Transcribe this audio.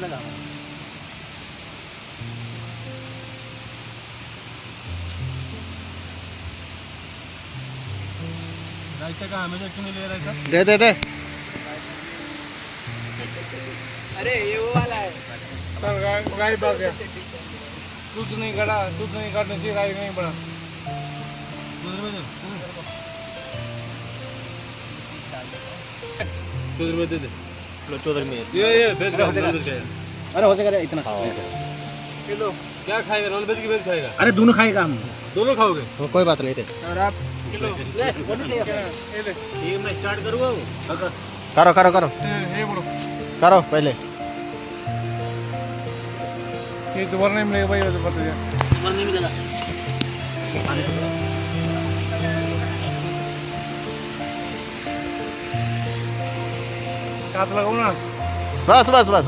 लगा। रायता का हमेशा क्यों नहीं ले रहा था? दे दे दे। अरे ये वो वाला है। सर गाय भाग गया। दूध नहीं काटने से गाय नहीं बढ़ा। चौधरी में दे दे। लो चौधरी में ये वेज का नॉन वेज खाएगा। अरे हो जाएगा इतना किलो क्या खाएगा? नॉन वेज की वेज खाएगा? अरे दोनों खाएगा हम। दोनों खाओगे? तो कोई बात नहीं थे। और आप किलो ये ले। ये मैं स्टार्ट करूँगा वो। करो करो करो ये बोलो करो पहले। ये दोबारा नहीं मिलेगा भाई, वो तो बता दिया। मर नहीं मिलेगा। साथ लगाओ ना। बस बस बस।